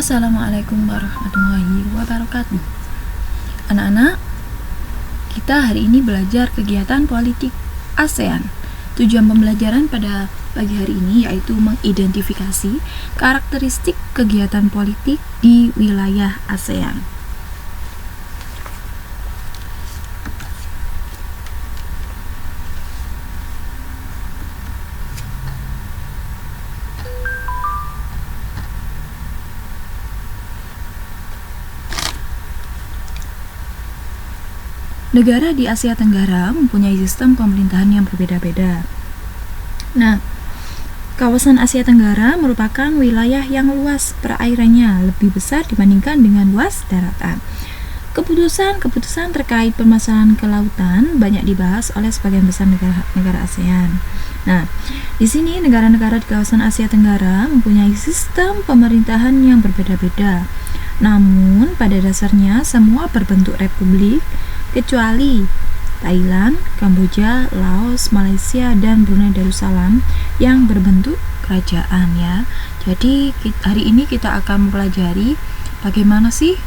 Assalamualaikum warahmatullahi wabarakatuh. Anak-anak, kita hari ini belajar kegiatan politik ASEAN. Tujuan pembelajaran pada pagi hari ini yaitu mengidentifikasi karakteristik kegiatan politik di wilayah ASEAN. Negara di Asia Tenggara mempunyai sistem pemerintahan yang berbeda-beda. Nah, kawasan Asia Tenggara merupakan wilayah yang luas perairannya lebih besar dibandingkan dengan luas daratan. Keputusan-keputusan terkait permasalahan kelautan banyak dibahas oleh sebagian besar negara ASEAN. Nah, di sini negara-negara di kawasan Asia Tenggara mempunyai sistem pemerintahan yang berbeda-beda. Namun, pada dasarnya semua berbentuk republik kecuali Thailand, Kamboja, Laos, Malaysia, dan Brunei Darussalam yang berbentuk kerajaan ya. Jadi hari ini kita akan mempelajari bagaimana sih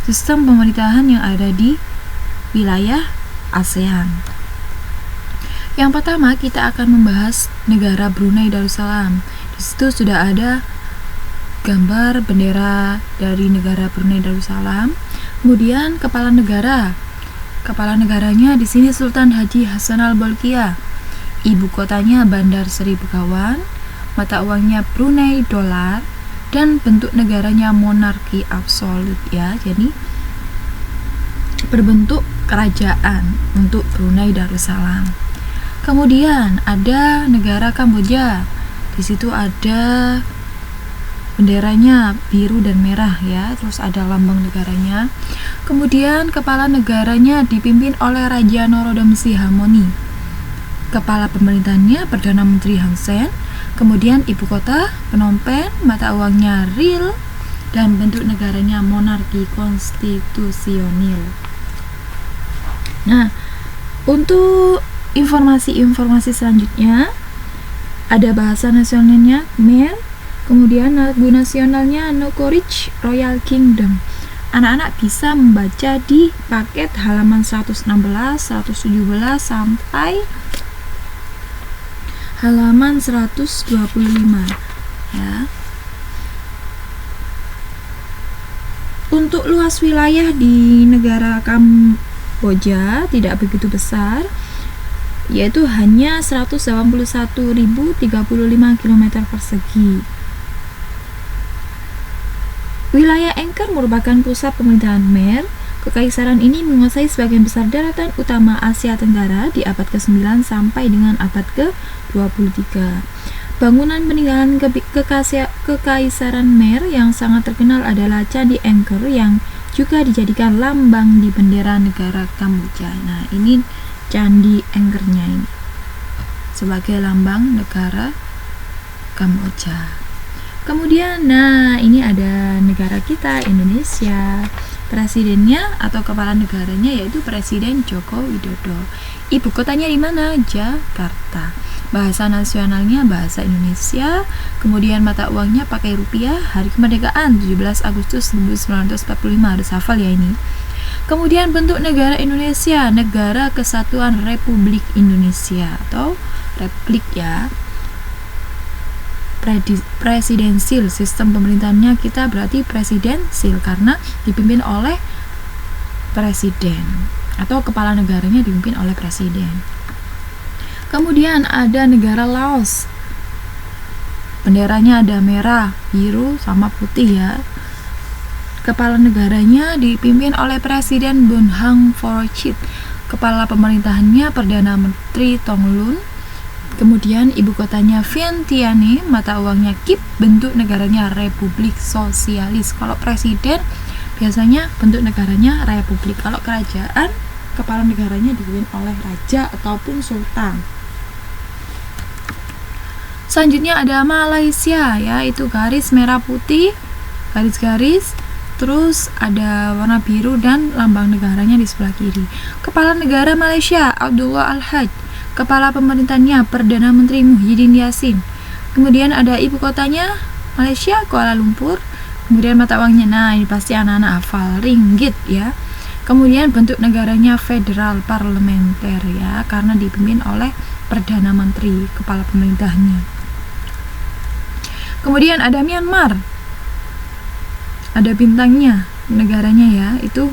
sistem pemerintahan yang ada di wilayah ASEAN. Yang pertama kita akan membahas negara Brunei Darussalam. Di situ sudah ada gambar bendera dari negara Brunei Darussalam. Kemudian kepala negaranya di sini Sultan Haji Hassanal Bolkiah. Ibu kotanya Bandar Seri Begawan, mata uangnya Brunei dolar, dan bentuk negaranya monarki absolut ya. Jadi berbentuk kerajaan untuk Brunei Darussalam. Kemudian ada negara Kamboja. Di situ ada benderanya biru dan merah ya, terus ada lambang negaranya. Kemudian kepala negaranya dipimpin oleh Raja Norodom Sihamoni. Kepala pemerintahannya Perdana Menteri Hun Sen. Kemudian ibu kota Phnom Penh, mata uangnya riel, dan bentuk negaranya monarki konstitusional. Nah, untuk informasi-informasi selanjutnya ada bahasa nasionalnya Khmer. Kemudian lagu nasionalnya Nokorich Royal Kingdom. Anak-anak bisa membaca di paket halaman 116, 117 sampai halaman 125 ya. Untuk luas wilayah di negara Kamboja tidak begitu besar, yaitu hanya 181.035 km persegi. Wilayah Angkor merupakan pusat pemerintahan Khmer. Kekaisaran ini menguasai sebagian besar daratan utama Asia Tenggara di abad ke-9 sampai dengan abad ke-23. Bangunan peninggalan Kekaisaran Khmer yang sangat terkenal adalah Candi Angkor yang juga dijadikan lambang di bendera negara Kamboja. Nah, ini Candi Angkornya ini sebagai lambang negara Kamboja. Kemudian, nah ini ada negara kita, Indonesia. Presidennya atau kepala negaranya yaitu Presiden Joko Widodo. Ibu kotanya di mana? Jakarta. Bahasa nasionalnya bahasa Indonesia. Kemudian mata uangnya pakai rupiah. Hari kemerdekaan 17 Agustus 1945. Harus hafal ya ini. Kemudian bentuk negara Indonesia, Negara Kesatuan Republik Indonesia atau Republik ya. Presidensil, sistem pemerintahannya kita berarti presidensil karena dipimpin oleh presiden atau kepala negaranya dipimpin oleh presiden. Kemudian ada negara Laos. Benderanya ada merah, biru, sama putih ya. Kepala negaranya dipimpin oleh Presiden Bonhang Phorachit. Kepala pemerintahannya Perdana Menteri Thongloun. Kemudian ibu kotanya Vientiane, mata uangnya KIP, bentuk negaranya Republik Sosialis. Kalau presiden biasanya bentuk negaranya republik. Kalau kerajaan, kepala negaranya dipimpin oleh raja ataupun sultan. Selanjutnya ada Malaysia ya, itu garis merah putih, garis-garis, terus ada warna biru dan lambang negaranya di sebelah kiri. Kepala negara Malaysia Abdullah Al-Haj. Kepala pemerintahnya Perdana Menteri Muhyiddin Yassin. Kemudian ada ibu kotanya Malaysia Kuala Lumpur. Kemudian mata uangnya, nah ini pasti anak-anak hafal, ringgit ya. Kemudian bentuk negaranya federal parlementer ya, karena dipimpin oleh Perdana Menteri, kepala pemerintahnya. Kemudian ada Myanmar, ada bintangnya negaranya ya, itu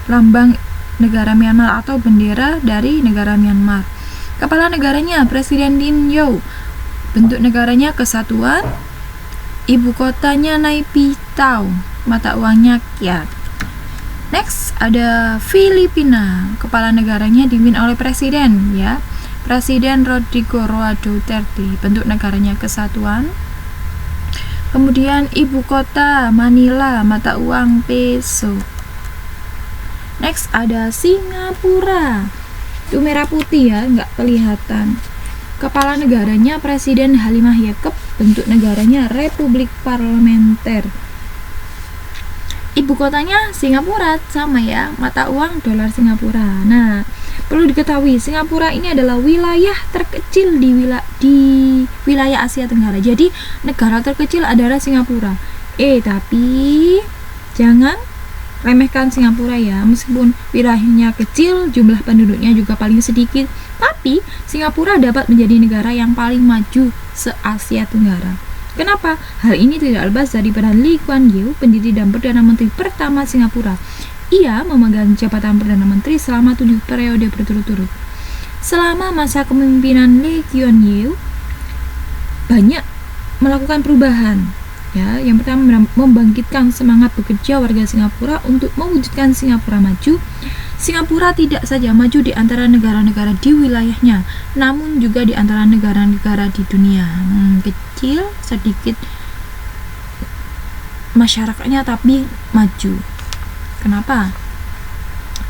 lambang negara Myanmar atau bendera dari negara Myanmar. Kepala negaranya Presiden Lin Yau, bentuk negaranya kesatuan, ibu kotanya Naypyidaw, mata uangnya kyat. Next ada Filipina, kepala negaranya dipimpin oleh presiden ya, Presiden Rodrigo Roa Duterte, bentuk negaranya kesatuan. Kemudian ibu kota Manila, mata uang peso. Next ada Singapura, itu merah putih ya, nggak kelihatan. Kepala negaranya Presiden Halimah Yacob, bentuk negaranya Republik Parlementer. Ibu kotanya Singapura, sama ya, mata uang dolar Singapura. Nah, perlu diketahui Singapura ini adalah wilayah terkecil di wilayah Asia Tenggara. Jadi negara terkecil adalah Singapura. Tapi jangan remehkan Singapura ya, meskipun wilayahnya kecil, jumlah penduduknya juga paling sedikit, tapi Singapura dapat menjadi negara yang paling maju se-Asia Tenggara. Kenapa? Hal ini tidak lepas dari peran Lee Kuan Yew, pendiri dan Perdana Menteri pertama Singapura. Ia memegang jabatan Perdana Menteri selama 7 periode berturut-turut. Selama masa kepemimpinan Lee Kuan Yew, banyak melakukan perubahan. Ya, yang pertama membangkitkan semangat bekerja warga Singapura untuk mewujudkan Singapura maju. Singapura tidak saja maju di antara negara-negara di wilayahnya, namun juga di antara negara-negara di dunia. Kecil, sedikit masyarakatnya tapi maju. Kenapa?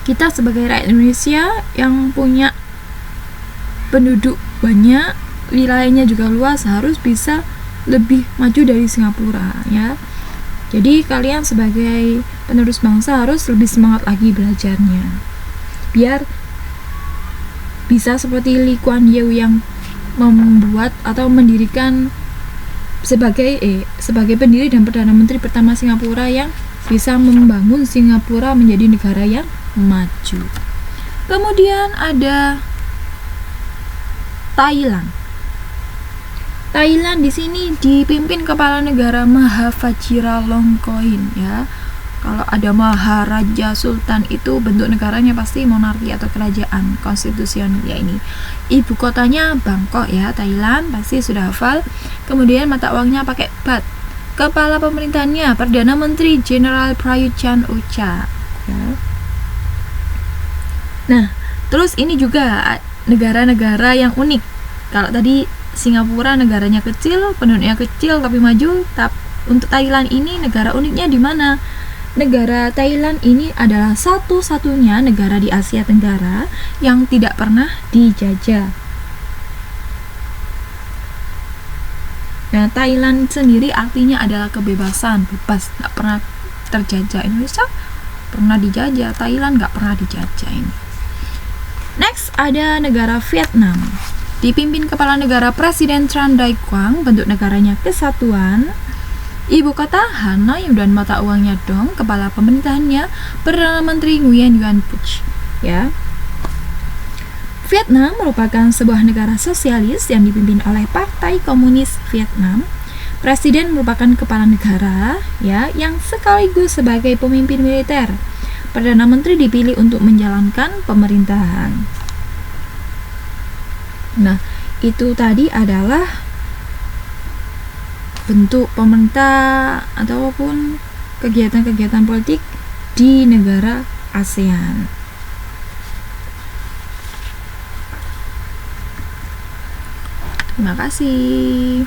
Kita sebagai rakyat Indonesia yang punya penduduk banyak, wilayahnya juga luas, harus bisa lebih maju dari Singapura ya. Jadi kalian sebagai penerus bangsa harus lebih semangat lagi belajarnya, biar bisa seperti Lee Kuan Yew yang membuat atau mendirikan sebagai pendiri dan Perdana Menteri pertama Singapura yang bisa membangun Singapura menjadi negara yang maju. Kemudian ada Thailand. Thailand di sini dipimpin kepala negara Maha Vajiralongkorn ya. Kalau ada Maharaja Sultan itu bentuk negaranya pasti monarki atau kerajaan konstitusional ya ini. Ibu kotanya Bangkok ya, Thailand pasti sudah hafal. Kemudian mata uangnya pakai baht. Kepala pemerintahnya Perdana Menteri Jenderal Prayut Chan-o-cha ya. Nah, terus ini juga negara-negara yang unik. Kalau tadi Singapura negaranya kecil, penduduknya kecil tapi maju. Untuk Thailand ini negara uniknya di mana? Negara Thailand ini adalah satu-satunya negara di Asia Tenggara yang tidak pernah dijajah. Nah, Thailand sendiri artinya adalah kebebasan, bebas, nggak pernah terjajah. Indonesia pernah dijajah, Thailand nggak pernah dijajah ini. Next ada negara Vietnam. Dipimpin kepala negara Presiden Tran Dai Quang, bentuk negaranya kesatuan. Ibu kota Hanoi dan mata uangnya dong. Kepala pemerintahannya Perdana Menteri Nguyen Xuan Phuc ya. Vietnam merupakan sebuah negara sosialis yang dipimpin oleh Partai Komunis Vietnam. Presiden merupakan kepala negara ya yang sekaligus sebagai pemimpin militer. Perdana Menteri dipilih untuk menjalankan pemerintahan. Nah, itu tadi adalah bentuk pemerintah ataupun kegiatan-kegiatan politik di negara ASEAN. Terima kasih.